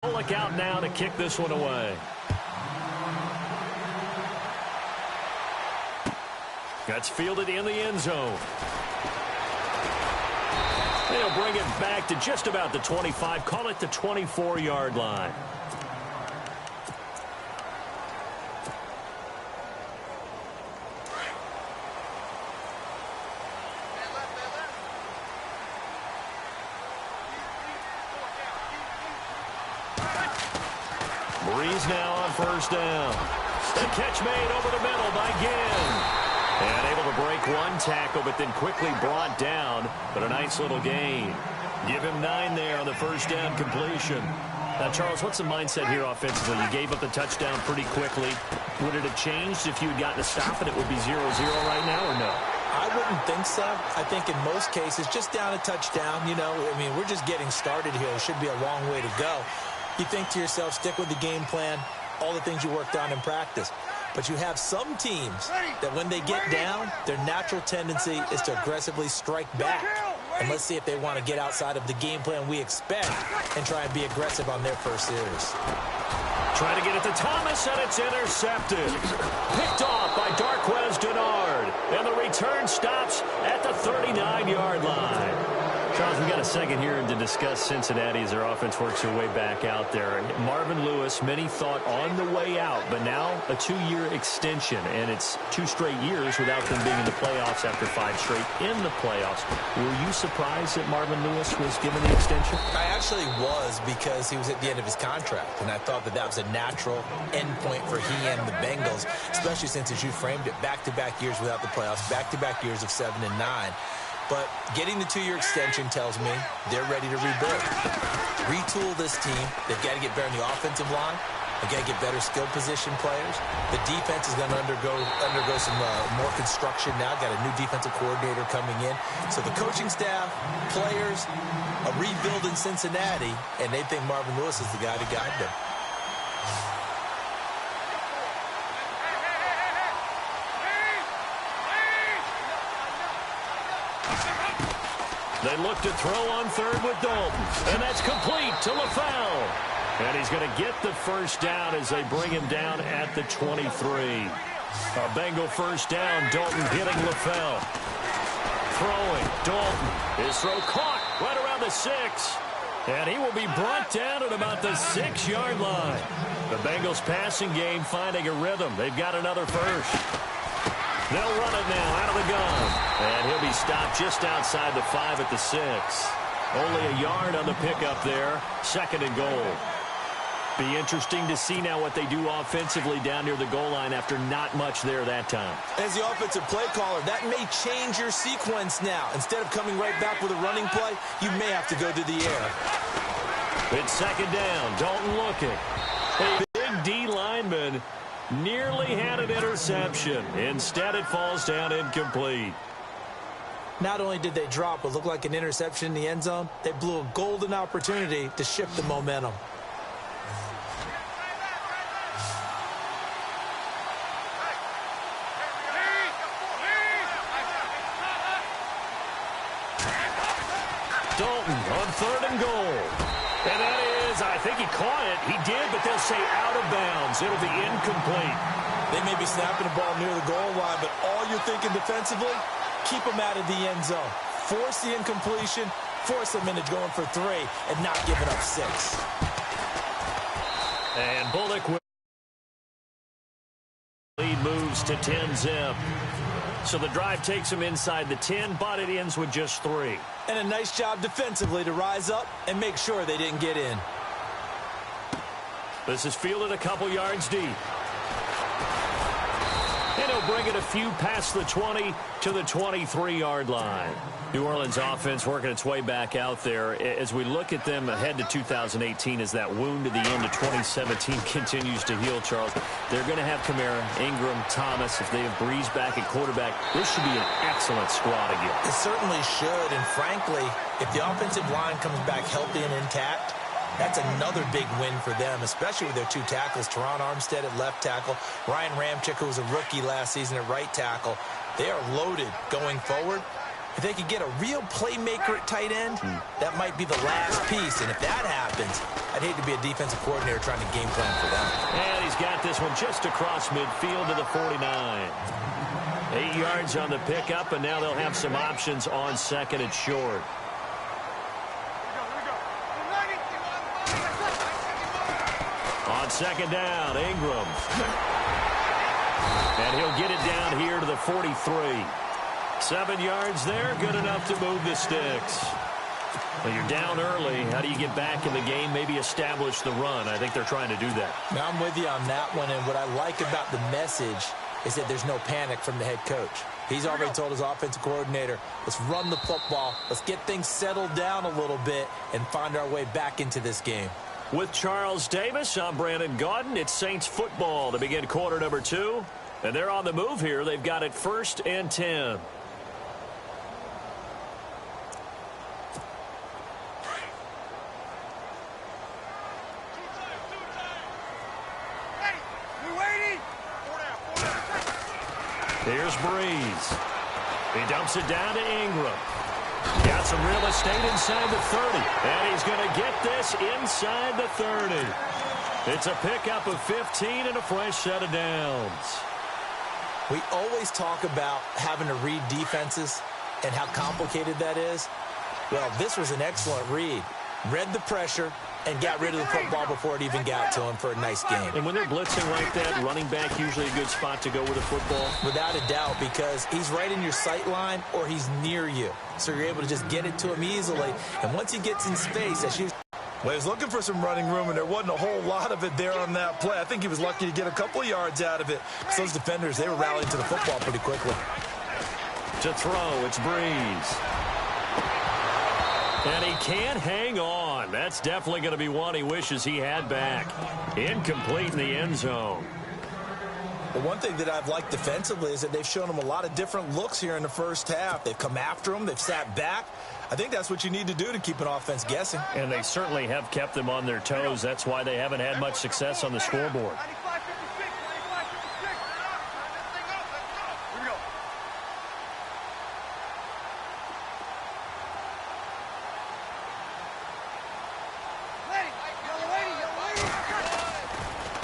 Look out now to kick this one away. That's fielded in the end zone. They'll bring it back to just about the 25. Call it the 24-yard line. Breeze now on first down. The catch made over the middle by Ginn. And able to break one tackle, but then quickly brought down. But a nice little gain. Give him 9 there on the first down completion. Now, Charles, what's the mindset here offensively? You gave up the touchdown pretty quickly. Would it have changed if you had gotten a stop and it would be 0-0 right now, or no? I wouldn't think so. I think in most cases, just down a touchdown, we're just getting started here. It should be a long way to go. You think to yourself, stick with the game plan, all the things you worked on in practice. But you have some teams that when they get down, their natural tendency is to aggressively strike back. And let's see if they want to get outside of the game plan we expect and try and be aggressive on their first series. Trying to get it to Thomas, and it's intercepted. Picked off by Darquez Denard. And the return stops at the 39-yard line. Charles, we got a second here to discuss Cincinnati as their offense works their way back out there. Marvin Lewis, many thought on the way out, but now a 2-year extension, and it's 2 straight years without them being in the playoffs after 5 straight in the playoffs. Were you surprised that Marvin Lewis was given the extension? I actually was, because he was at the end of his contract, and I thought that was a natural endpoint for he and the Bengals, especially since, as you framed it, back-to-back years without the playoffs, back-to-back years of 7 and 9. But getting the 2-year extension tells me they're ready to rebuild. Retool this team. They've got to get better in the offensive line. They've got to get better skill position players. The defense is going to undergo some more construction now. Got a new defensive coordinator coming in. So the coaching staff, players, a rebuild in Cincinnati, and they think Marvin Lewis is the guy to guide them. They look to throw on third with Dalton. And that's complete to LaFell. And he's going to get the first down as they bring him down at the 23. A Bengal first down. Dalton hitting LaFell. Throwing. Dalton. His throw caught right around the 6. And he will be brought down at about the 6-yard line. The Bengals passing game finding a rhythm. They've got another first. They'll run it now out of the gun. And he'll be stopped just outside the 5 at the 6. Only a yard on the pickup there. 2nd and goal. Be interesting to see now what they do offensively down near the goal line after not much there that time. As the offensive play caller, that may change your sequence now. Instead of coming right back with a running play, you may have to go to the air. It's 2nd down. Dalton looking. A big D lineman nearly had an interception. Instead, it falls down incomplete. Not only did they drop what looked like an interception in the end zone, they blew a golden opportunity to shift the momentum. Dalton on 3rd and goal. And that is, I think he caught it. He did, but they'll say out of bounds. It'll be incomplete. They may be snapping the ball near the goal line, but all you're thinking defensively, keep them out of the end zone. Force the incompletion, force them into going for 3, and not giving up 6. And Bullock with lead moves to 10-zip. So the drive takes them inside the 10, but it ends with just 3. And a nice job defensively to rise up and make sure they didn't get in. This is fielded a couple yards deep. And he'll bring it a few past the 20 to the 23-yard line. New Orleans offense working its way back out there. As we look at them ahead to 2018 as that wound to the end of 2017 continues to heal, Charles, they're going to have Kamara, Ingram, Thomas. If they have Breeze back at quarterback, this should be an excellent squad again. It certainly should, and frankly, if the offensive line comes back healthy and intact, that's another big win for them, especially with their 2 tackles, Teron Armstead at left tackle, Ryan Ramczyk, who was a rookie last season at right tackle. They are loaded going forward. If they could get a real playmaker at tight end, that might be the last piece. And if that happens, I'd hate to be a defensive coordinator trying to game plan for them. And he's got this one just across midfield to the 49. 8 yards on the pickup, and now they'll have some options on second and short. On second down, Ingram. And he'll get it down here to the 43. 7 yards there, good enough to move the sticks. Well, you're down early. How do you get back in the game? Maybe establish the run. I think they're trying to do that. Now, I'm with you on that one, and what I like about the message is that there's no panic from the head coach. He's already told his offensive coordinator, let's run the football, let's get things settled down a little bit and find our way back into this game. With Charles Davis, I'm Brandon Gaudin. It's Saints football to begin quarter number 2. And they're on the move here. They've got it 1st and 10. Here's Breeze. He dumps it down to Ingram. Got some real estate inside the 30. And he's going to get this inside the 30. It's a pickup of 15 and a fresh set of downs. We always talk about having to read defenses and how complicated that is. Well, this was an excellent read. Read the pressure and got rid of the football before it even got to him for a nice game. And when they're blitzing like that, running back usually a good spot to go with the football? Without a doubt, because he's right in your sight line or he's near you. So you're able to just get it to him easily. And once he gets in space, as you... Well, he was looking for some running room, and there wasn't a whole lot of it there on that play. I think he was lucky to get a couple of yards out of it. So those defenders, they were rallying to the football pretty quickly. To throw, it's Breeze. And he can't hang on. That's definitely going to be one he wishes he had back. Incomplete in the end zone. Well, one thing that I've liked defensively is that they've shown him a lot of different looks here in the first half. They've come after him. They've sat back. I think that's what you need to do to keep an offense guessing. And they certainly have kept them on their toes. That's why they haven't had much success on the scoreboard.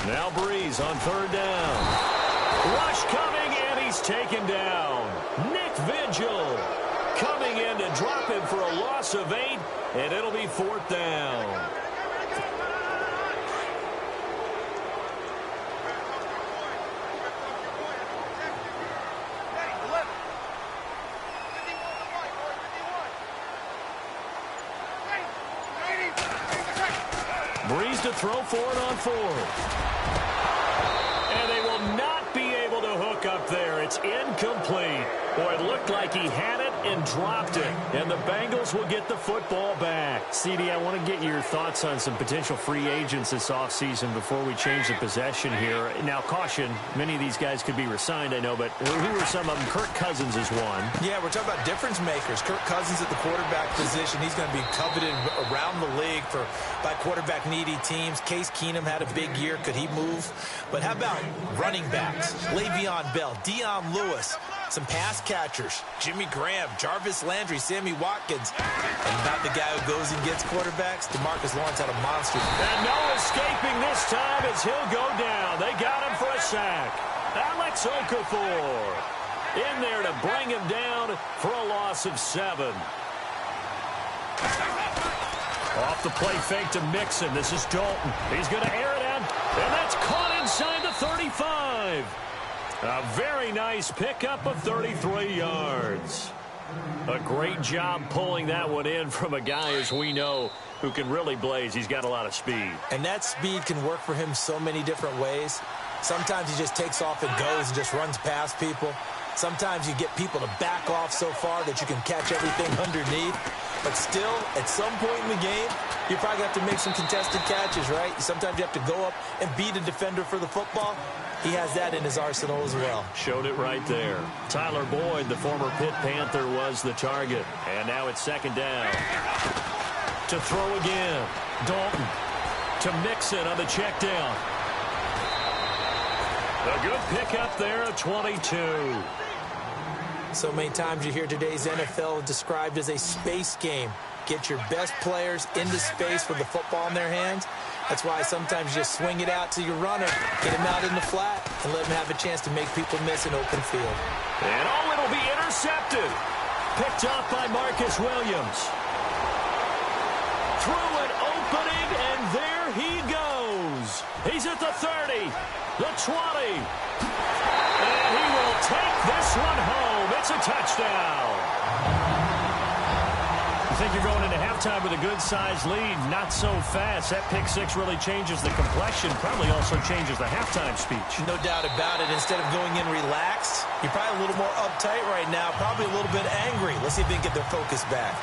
Now Breeze on 3rd down. Rush coming, and he's taken down. Nick Vigil coming in to drop him for a loss of 8, and it'll be 4th down. Breeze to throw for it on 4th. And they will not be able to hook up there. It's incomplete. Boy, it looked like he had it and dropped it. And the Bengals will get the football back. CD, I want to get your thoughts on some potential free agents this offseason before we change the possession here. Now, caution, many of these guys could be re-signed, I know, but who are some of them? Kirk Cousins is one. Yeah, we're talking about difference makers. Kirk Cousins at the quarterback position. He's going to be coveted around the league by quarterback-needy teams. Case Keenum had a big year. Could he move? But how about running backs? Le'Veon Bell, Dion Lewis, some pass catchers, Jimmy Graham, Jarvis Landry, Sammy Watkins. And about the guy who goes and gets quarterbacks, DeMarcus Lawrence had a monster. And no escaping this time as he'll go down. They got him for a sack. Alex Okafor in there to bring him down for a loss of 7. Off the play fake to Mixon. This is Dalton. He's going to air it out, and that's caught inside the 35. A very nice pickup of 33 yards. A great job pulling that one in from a guy, as we know, who can really blaze. He's got a lot of speed. And that speed can work for him so many different ways. Sometimes he just takes off and goes and just runs past people. Sometimes you get people to back off so far that you can catch everything underneath. But still, at some point in the game, you probably have to make some contested catches, right? Sometimes you have to go up and beat a defender for the football. He has that in his arsenal as well. Showed it right there. Tyler Boyd, the former Pitt Panther, was the target. And now it's 2nd down. To throw again. Dalton to Mixon on the check down. A good pickup there of 22. So many times you hear today's NFL described as a space game. Get your best players into space with the football in their hands. That's why sometimes you just swing it out to your runner, get him out in the flat, and let him have a chance to make people miss an open field. And it'll be intercepted. Picked off by Marcus Williams. Through an opening, and there he goes. He's at the 30, the 20. And he will take this one home. It's a touchdown. I think you're going into halftime with a good-sized lead. Not so fast. That pick six really changes the complexion. Probably also changes the halftime speech. No doubt about it. Instead of going in relaxed, you're probably a little more uptight right now. Probably a little bit angry. Let's see if they can get their focus back.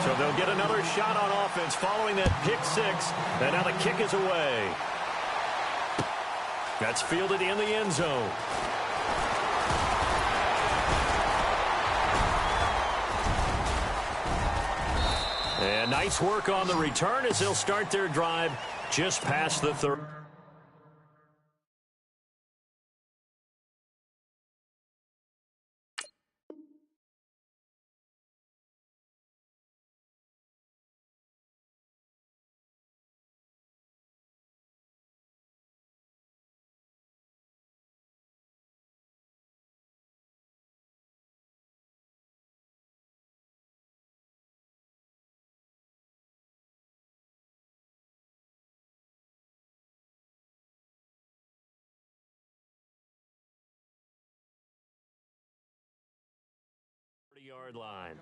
So they'll get another shot on offense following that pick six. And now the kick is away. That's fielded in the end zone. And nice work on the return as they'll start their drive just past the 30. Yard line.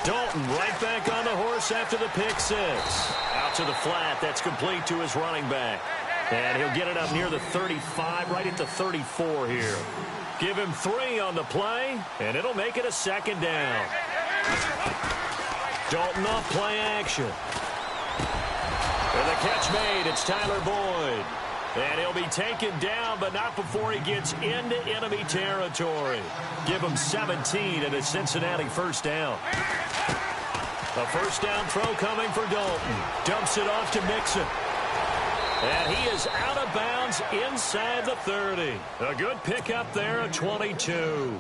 Dalton right back on the horse after the pick six. Out to the flat. That's complete to his running back. And he'll get it up near the 35, right at the 34 here. Give him 3 on the play, and it'll make it a second down. Dalton off play action. And the catch made. It's Tyler Boyd. And he'll be taken down, but not before he gets into enemy territory. Give him 17 and a Cincinnati first down. A first down throw coming for Dalton. Dumps it off to Mixon. And he is out of bounds inside the 30. A good pickup there at 22.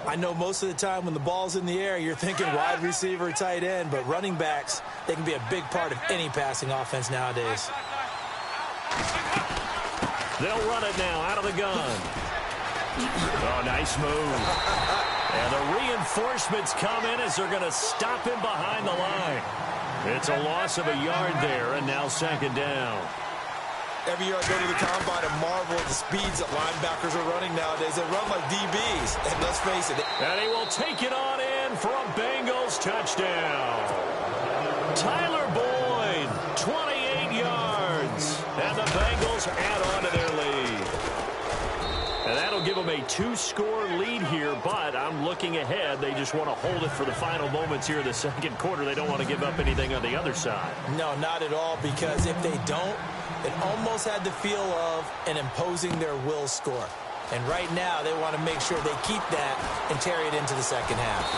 I know most of the time when the ball's in the air, you're thinking wide receiver, tight end, but running backs, they can be a big part of any passing offense nowadays. They'll run it now out of the gun. Oh, nice move. And the reinforcements come in as they're going to stop him behind the line. It's a loss of a yard there, and now second down. Every year I go to the combine and marvel at the speeds that linebackers are running nowadays. They run like DBs, and let's face it. And he will take it on in for a Bengals touchdown. Tyler Boyd, 28 yards, and the Bengals add on to their lead. And that'll give them a 2-score lead here, but I'm looking ahead. They just want to hold it for the final moments here in the second quarter. They don't want to give up anything on the other side. No, not at all, because if they don't, it almost had the feel of an imposing their will score. And right now, they want to make sure they keep that and carry it into the second half.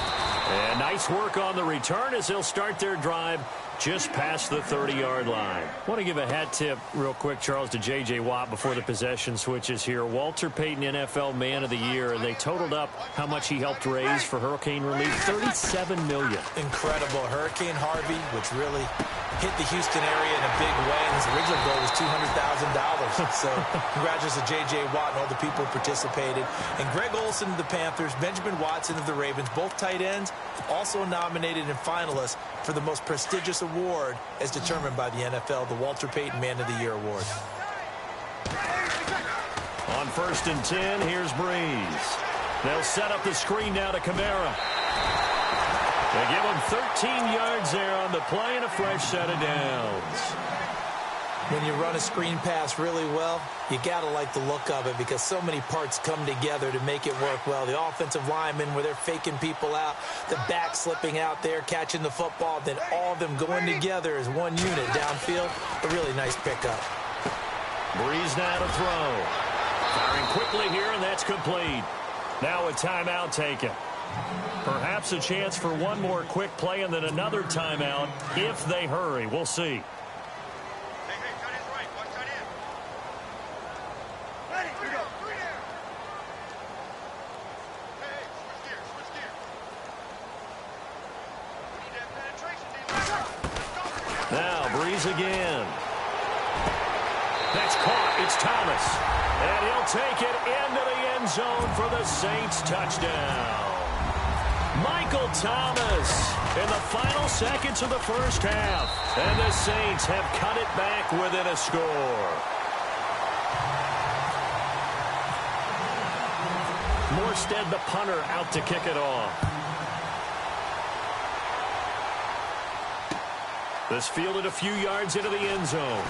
And nice work on the return as they'll start their drive just past the 30-yard line. I want to give a hat tip real quick, Charles, to J.J. Watt before the possession switches here. Walter Payton, NFL Man of the Year, and they totaled up how much he helped raise for hurricane relief, $37 million. Incredible. Hurricane Harvey, which really hit the Houston area in a big way, and his original goal was $200,000. So congratulations to J.J. Watt and all the people who participated. And Greg Olsen of the Panthers, Benjamin Watson of the Ravens, both tight ends, also nominated and finalists for the most prestigious award as determined by the NFL, the Walter Payton Man of the Year Award. On 1st and 10, here's Breeze. They'll set up the screen now to Kamara. They give him 13 yards there on the play and a fresh set of downs. When you run a screen pass really well, you got to like the look of it because so many parts come together to make it work well. The offensive linemen, where they're faking people out, the back slipping out there, catching the football, then all of them going together as one unit downfield. A really nice pickup. Breeze now to throw. Firing quickly here, and that's complete. Now a timeout taken. Perhaps a chance for one more quick play and then another timeout if they hurry. We'll see. Now Breeze again. That's caught. It's Thomas. And he'll take it into the end zone for the Saints touchdown. Michael Thomas in the final seconds of the first half. And the Saints have cut it back within a score. Morstead, the punter, out to kick it off. This fielded a few yards into the end zone.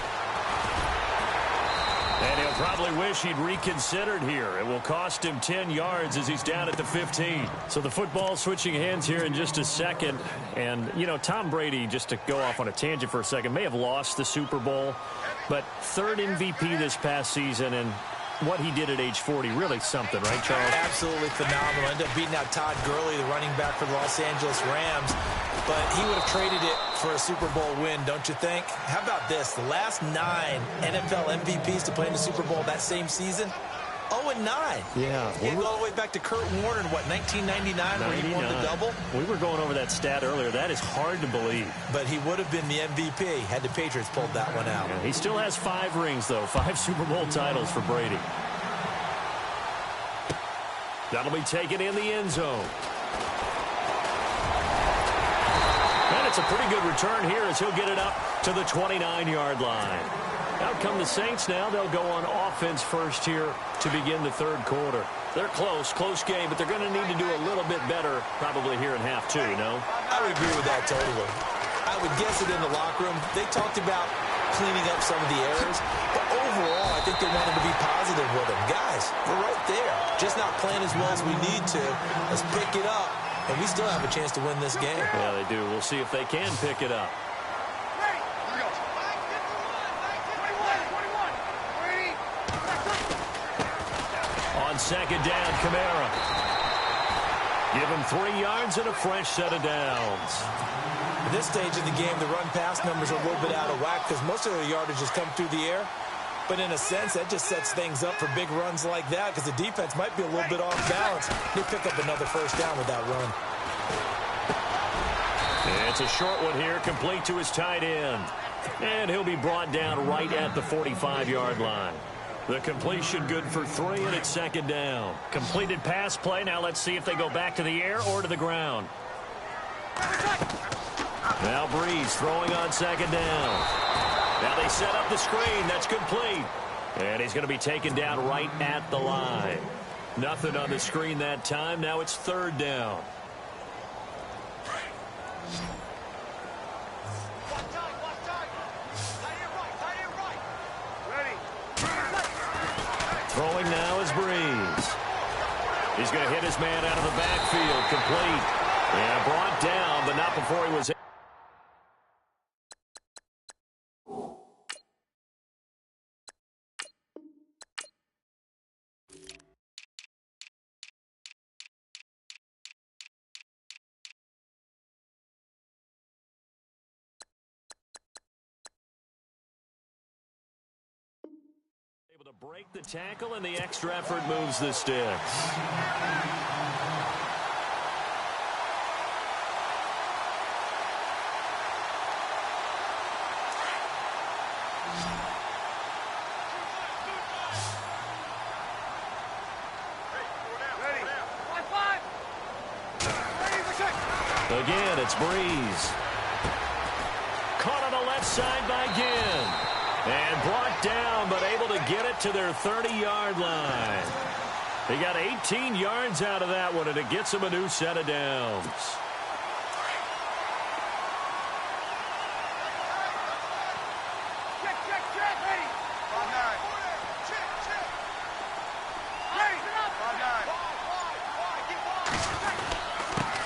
And he'll probably wish he'd reconsidered here. It will cost him 10 yards as he's down at the 15. So the football switching hands here in just a second. And, you know, Tom Brady, just to go off on a tangent for a second, may have lost the Super Bowl. But third MVP this past season, and what he did at age 40, really something, right, Charles? Absolutely phenomenal. Ended up beating out Todd Gurley, the running back for the Los Angeles Rams. But he would have traded it for a Super Bowl win, don't you think? How about this? The last 9 NFL MVPs to play in the Super Bowl that same season, 0-9. Yeah. You go all the way back to Kurt Warner in, what, 1999 where he won the double? We were going over that stat earlier. That is hard to believe. But he would have been the MVP had the Patriots pulled that one out. Yeah, he still has 5 rings, though. 5 Super Bowl titles for Brady. That'll be taken in the end zone. And it's a pretty good return here as he'll get it up to the 29-yard line. Out come the Saints now. They'll go on offense first here to begin the third quarter. They're close game, but they're going to need to do a little bit better probably here in half 2, no? I would agree with that totally. I would guess it in the locker room. They talked about cleaning up some of the errors, but overall, I think they wanted to be positive with them. Guys, we're right there. Just not playing as well as we need to. Let's pick it up, and we still have a chance to win this game. Yeah, they do. We'll see if they can pick it up. On second down, Kamara. Give him 3 yards and a fresh set of downs. At this stage of the game, the run-pass numbers are a little bit out of whack because most of the yardage has come through the air. But in a sense, that just sets things up for big runs like that because the defense might be a little bit off balance. They pick up another first down with that run. It's a short one here, complete to his tight end. And he'll be brought down right at the 45-yard line. The completion good for 3, and it's second down. Completed pass play. Now let's see if they go back to the air or to the ground. Now Breeze throwing on second down. Now they set up the screen. That's complete. And he's going to be taken down right at the line. Nothing on the screen that time. Now it's third down. Throwing now is Breeze. He's going to hit his man out of the backfield. Complete. Yeah, brought down, but not before he was... able to break the tackle, and the extra effort moves the sticks. Again, it's Breeze. Caught on the left side by Ginn. And brought down, but able to get it to their 30-yard line. They got 18 yards out of that one, and it gets them a new set of downs.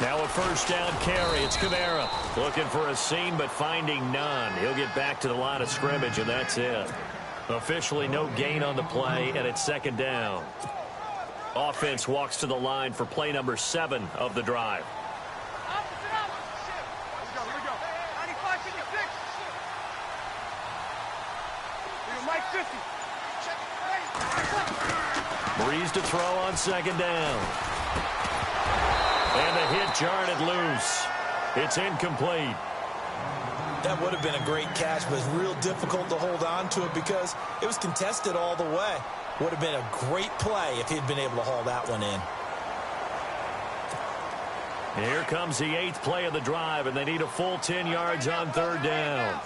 Now a first down carry. It's Kamara looking for a seam but finding none. He'll get back to the line of scrimmage, and that's it. Officially no gain on the play, and it's second down. Offense walks to the line for play number 7 of the drive. Breeze to throw on second down. And the hit jarred it loose. It's incomplete. That would have been a great catch, but it's real difficult to hold on to it because it was contested all the way. Would have been a great play if he'd been able to haul that one in. Here comes the 8th play of the drive, and they need a full 10 yards on third down.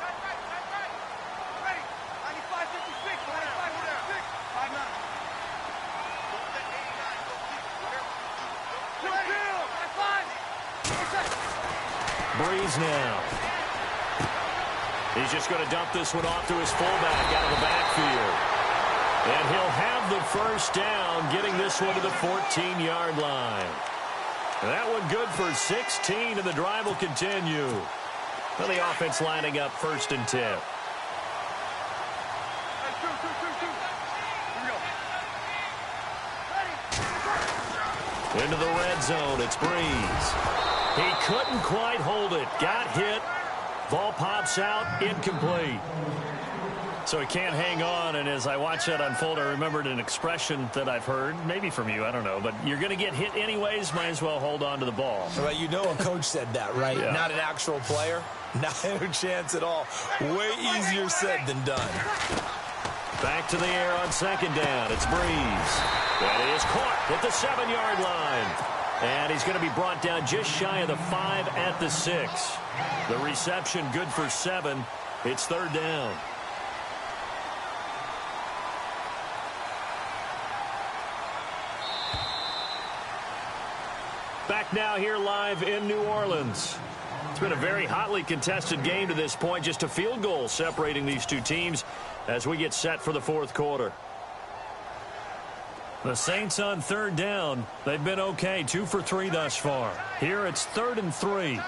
Breeze now. He's just going to dump this one off to his fullback out of the backfield. And he'll have the first down, getting this one to the 14-yard line. That one good for 16, and the drive will continue. Well, the offense lining up 1st and 10. Into the red zone, it's Breeze. He couldn't quite hold it. Got hit. Ball pops out, incomplete. So he can't hang on, and as I watch that unfold, I remembered an expression that I've heard, maybe from you, I don't know, but you're going to get hit anyways, might as well hold on to the ball. Well, you know a coach said that, right? Yeah. Not an actual player. Not a chance at all. Way easier said than done. Back to the air on second down. It's Breeze. That is caught at the 7-yard line. And he's going to be brought down just shy of the 5 at the 6. The reception good for 7. It's third down. Back now here live in New Orleans. It's been a very hotly contested game to this point. Just a field goal separating these two teams as we get set for the fourth quarter. The Saints on third down. They've been okay. 2 for 3 thus far. Here it's 3rd and 3.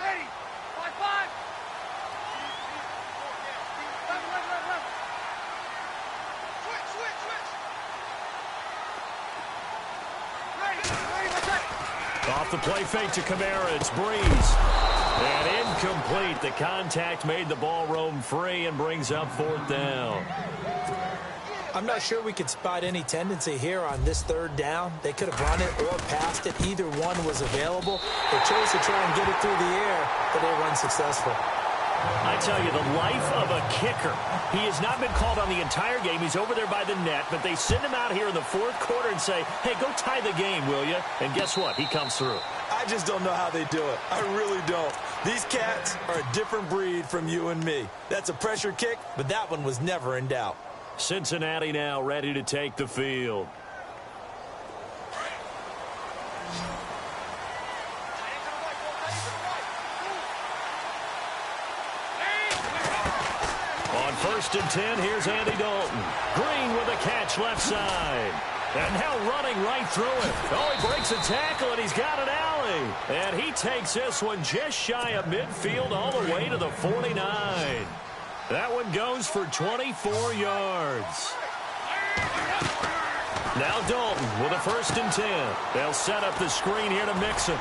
Off the play fake to Kamara. It's Breeze. And incomplete. The contact made the ball roam free and brings up 4th down. I'm not sure we could spot any tendency here on this third down. They could have run it or passed it. Either one was available. They chose to try and get it through the air, but they were unsuccessful. I tell you, the life of a kicker. He has not been called on the entire game. He's over there by the net, but they send him out here in the fourth quarter and say, hey, go tie the game, will you? And guess what? He comes through. I just don't know how they do it. I really don't. These cats are a different breed from you and me. That's a pressure kick, but that one was never in doubt. Cincinnati now ready to take the field. On 1st and 10, here's Andy Dalton. Green with a catch left side. And now running right through it. Oh, he breaks a tackle, and he's got an alley. And he takes this one just shy of midfield all the way to the 49. That one goes for 24 yards. Now Dalton with a 1st and 10. They'll set up the screen here to Mixon.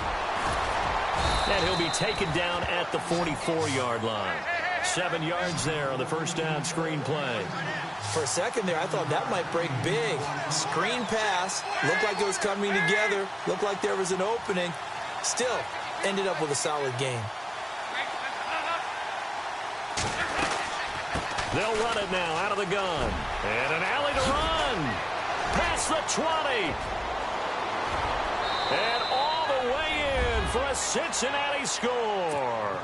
And he'll be taken down at the 44-yard line. 7 yards there on the first down screen play. For a second there, I thought that might break big. Screen pass. Looked like it was coming together. Looked like there was an opening. Still, ended up with a solid game. They'll run it now out of the gun. And an alley to run. Past the 20. And all the way in for a Cincinnati score.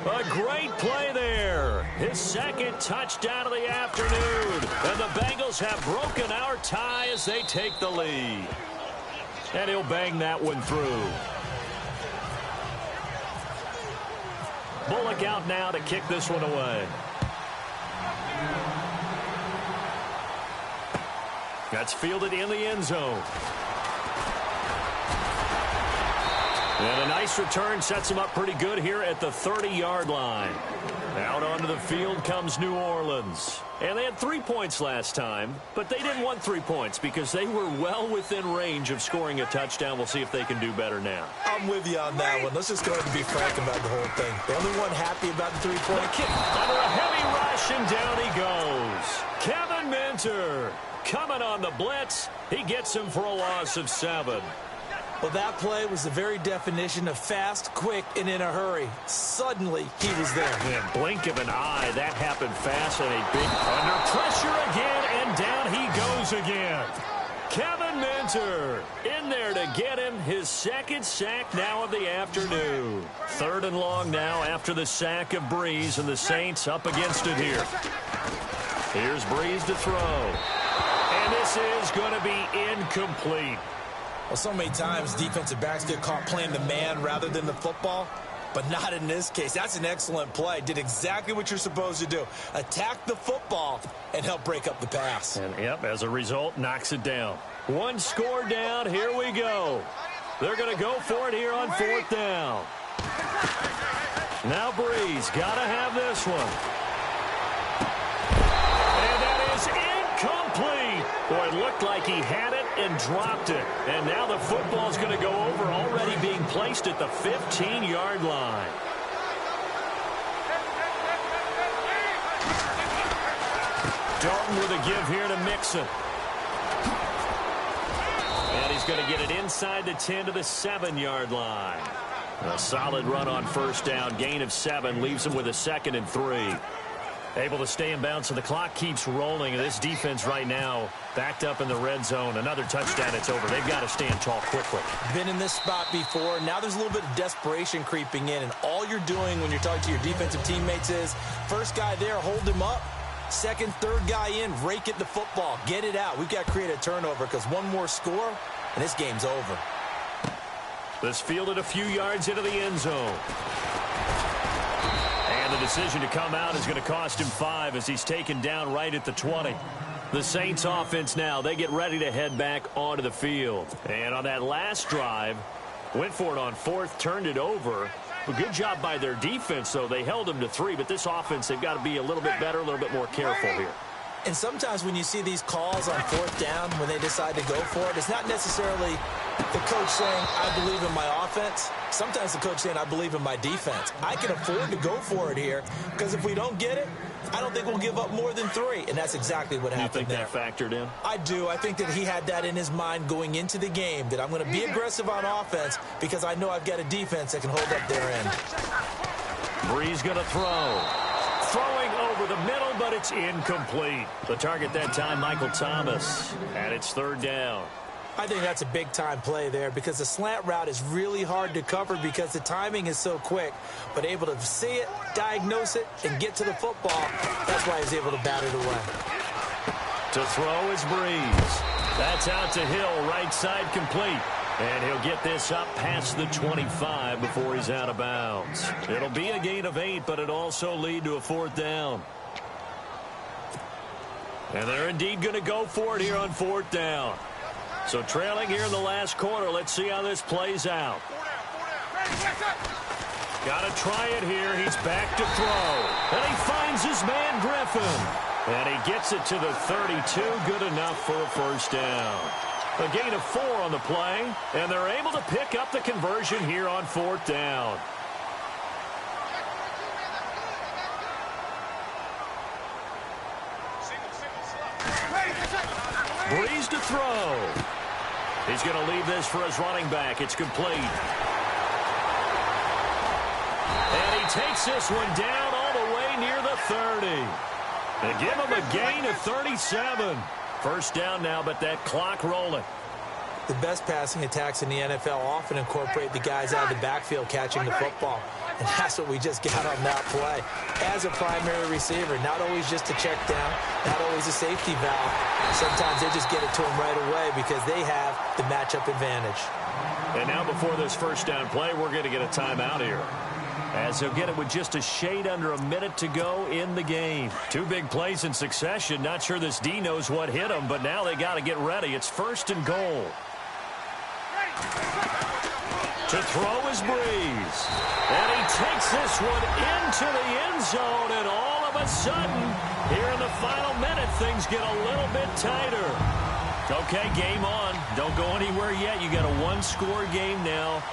A great play there. His 2nd touchdown of the afternoon. And the Bengals have broken our tie as they take the lead. And he'll bang that one through. Bullock out now to kick this one away. That's fielded in the end zone. And a nice return sets him up pretty good here at the 30-yard line. Out onto the field comes New Orleans. And they had 3 points last time, but they didn't want 3 points because they were well within range of scoring a touchdown. We'll see if they can do better now. I'm with you on that one. Let's just go ahead and be frank about the whole thing. The only one happy about the 3-point kick under a heavy rush, and down he goes. Kevin Minter coming on the blitz. He gets him for a loss of 7. Well, that play was the very definition of fast, quick, and in a hurry. Suddenly, he was there. In a blink of an eye, that happened fast, and a big under pressure again, and down he goes again. Kevin Minter in there to get him his second sack now of the afternoon. 3rd and long now after the sack of Breeze, and the Saints up against it here. Here's Breeze to throw. And this is going to be incomplete. Well, so many times defensive backs get caught playing the man rather than the football, but not in this case. That's an excellent play. Did exactly what you're supposed to do. Attack the football and help break up the pass. And, yep, as a result, knocks it down. 1 score down. Here we go. They're going to go for it here on 4th down. Now Breeze got to have this one. And that is incomplete. Boy, it looked like he had it and dropped it. And now the football's going to go over, already being placed at the 15-yard line. Dalton with a give here to Mixon. And he's going to get it inside the 10 to the 7-yard line. A solid run on 1st down. Gain of 7 leaves him with a 2nd and 3. Able to stay in bounds, so the clock keeps rolling. And this defense right now backed up in the red zone. Another touchdown, it's over. They've got to stand tall quickly. Been in this spot before. Now there's a little bit of desperation creeping in. And all you're doing when you're talking to your defensive teammates is, first guy there, hold him up. Second, third guy in, rake it the football. Get it out. We've got to create a turnover because one more score, and this game's over. This fielded a few yards into the end zone. And the decision to come out is going to cost him 5 as he's taken down right at the 20. The Saints offense now, they get ready to head back onto the field. And on that last drive, went for it on 4th, turned it over. A good job by their defense, though. They held them to 3, but this offense, they've got to be a little bit better, a little bit more careful here. And sometimes when you see these calls on 4th down, when they decide to go for it, it's not necessarily the coach saying, I believe in my offense. Sometimes the coach saying, I believe in my defense. I can afford to go for it here because if we don't get it, I don't think we'll give up more than 3. And that's exactly what happened there. You think that factored in? I do. I think that he had that in his mind going into the game, that I'm going to be aggressive on offense because I know I've got a defense that can hold up their end. Breeze going to throw. Throwing over the middle, but it's incomplete. The target that time, Michael Thomas. And it's 3rd down. I think that's a big-time play there because the slant route is really hard to cover because the timing is so quick. But able to see it, diagnose it, and get to the football, that's why he's able to bat it away. To throw is Breeze. That's out to Hill, right side complete. And he'll get this up past the 25 before he's out of bounds. It'll be a gain of 8, but it'll also lead to a 4th down. And they're indeed going to go for it here on 4th down. So trailing here in the last quarter. Let's see how this plays out. Got to try it here. He's back to throw. And he finds his man Griffin. And he gets it to the 32. Good enough for a 1st down. A gain of 4 on the play. And they're able to pick up the conversion here on 4th down. Breeze to throw. He's going to leave this for his running back. It's complete. And he takes this one down all the way near the 30. They give him a gain of 37. 1st down now, but that clock rolling. The best passing attacks in the NFL often incorporate the guys out of the backfield catching the football. And that's what we just got on that play. As a primary receiver, not always just a check down, not always a safety valve. Sometimes they just get it to him right away because they have the matchup advantage. And now before this 1st down play, we're going to get a timeout here. As he'll get it with just a shade under a minute to go in the game. 2 big plays in succession. Not sure this D knows what hit him, but now they got to get ready. It's 1st and goal. To throw is Breeze. And he takes this one into the end zone, and all of a sudden, here in the final minute, things get a little bit tighter. Okay, game on. Don't go anywhere yet. You got a one-score game now.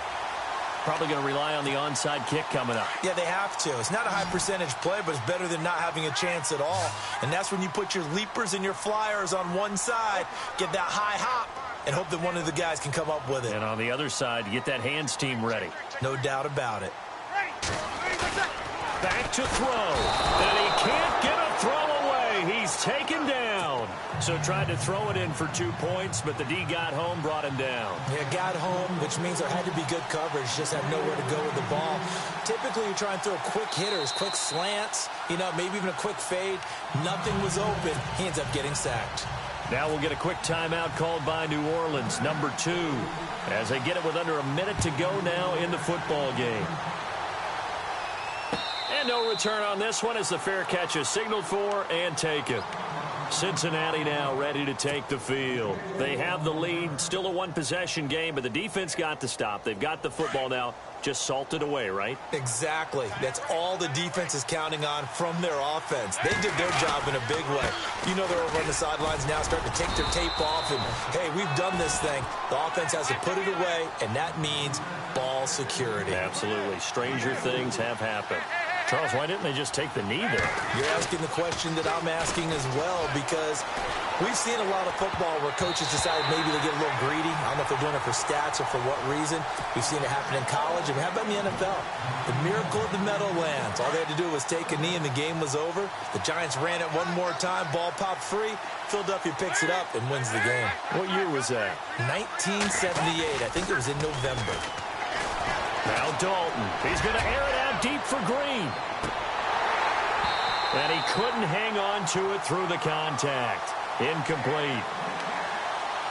Probably going to rely on the onside kick coming up. Yeah, they have to. It's not a high-percentage play, but it's better than not having a chance at all. And that's when you put your leapers and your flyers on one side, get that high hop, and hope that one of the guys can come up with it. And on the other side, you get that hands team ready. No doubt about it. Back to throw. And he can't get a throw away. He's taken down. So tried to throw it in for 2 points, but the D got home, brought him down. Yeah, got home, which means there had to be good coverage. Just had nowhere to go with the ball. Typically, you try and throw quick hitters, quick slants, maybe even a quick fade. Nothing was open. He ends up getting sacked. Now we'll get a quick timeout called by New Orleans, number 2, as they get it with under a minute to go now in the football game. And no return on this one as the fair catch is signaled for and taken. Cincinnati now ready to take the field. They have the lead, still a one-possession game, but the defense got to stop. They've got the football now, just salted away, right? Exactly. That's all the defense is counting on from their offense. They did their job in a big way. They're over on the sidelines now starting to take their tape off, and, hey, we've done this thing. The offense has to put it away, and that means ball security. Absolutely. Stranger things have happened. Charles, why didn't they just take the knee there? You're asking the question that I'm asking as well, because we've seen a lot of football where coaches decide maybe they get a little greedy. I don't know if they're doing it for stats or for what reason. We've seen it happen in college, and how about in the NFL? The miracle of the Meadowlands. All they had to do was take a knee, and the game was over. The Giants ran it one more time. Ball popped free. Philadelphia picks it up and wins the game. What year was that? 1978. I think it was in November. Now Dalton. He's going to air it out deep for Green. And he couldn't hang on to it through the contact. Incomplete.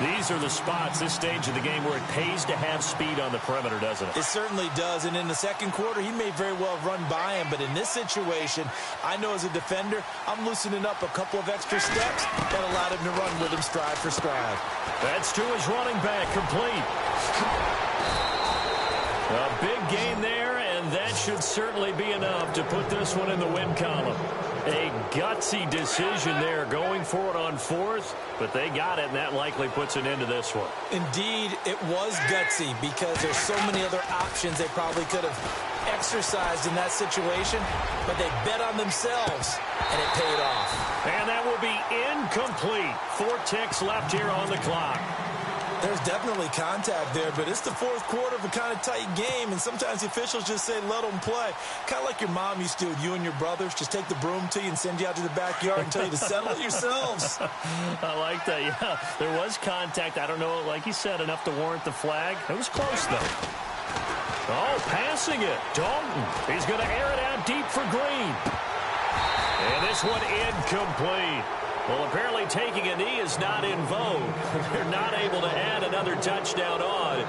These are the spots, this stage of the game, where it pays to have speed on the perimeter, doesn't it? It certainly does. And in the second quarter, he may very well run by him. But in this situation, I know as a defender, I'm loosening up a couple of extra steps that allowed him to run with him stride for stride. That's to his running back, complete. A big gain there, and that should certainly be enough to put this one in the win column. A gutsy decision there, going for it on fourth, but they got it, and that likely puts an end to this one. Indeed, it was gutsy because there's so many other options they probably could have exercised in that situation, but they bet on themselves, and it paid off. And that will be incomplete. 4 ticks left here on the clock. There's definitely contact there, but it's the fourth quarter of a kind of tight game, and sometimes the officials just say, let them play. Kind of like your mom used to with you and your brothers. Just take the broom to you and send you out to the backyard and tell you to settle it yourselves. I like that, yeah. There was contact. I don't know, like you said, enough to warrant the flag. It was close, though. Oh, passing it. Dalton. He's going to air it out deep for Green. And this one incomplete. Well, apparently taking a knee is not in vogue. They're not able to add another touchdown on.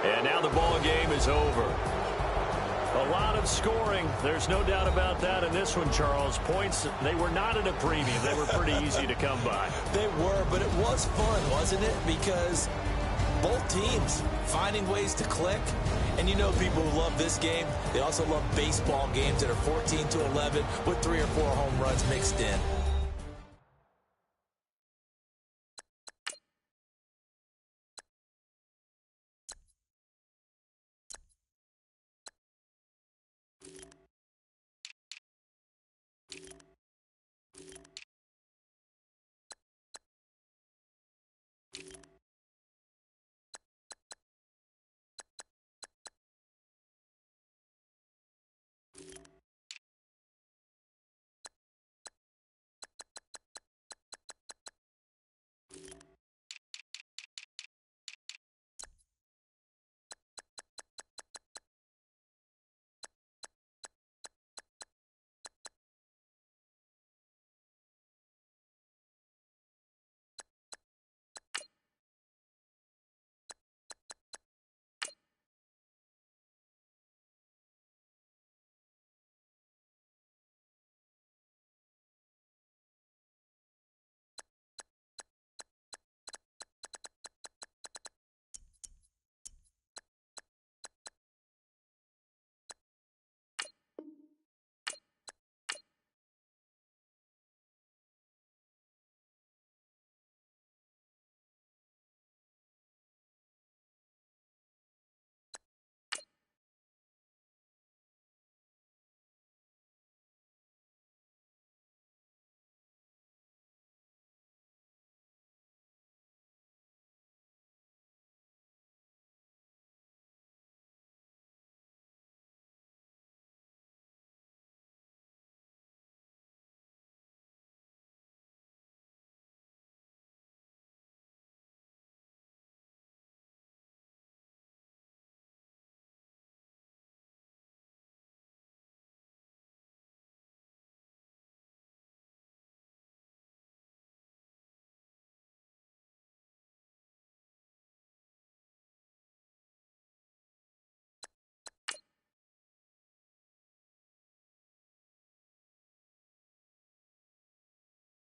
And now the ball game is over. A lot of scoring. There's no doubt about that in this one, Charles. Points, they were not at a premium. They were pretty easy to come by. They were, but it was fun, wasn't it? Because both teams finding ways to click. And people who love this game, they also love baseball games that are 14-11 with 3 or 4 home runs mixed in.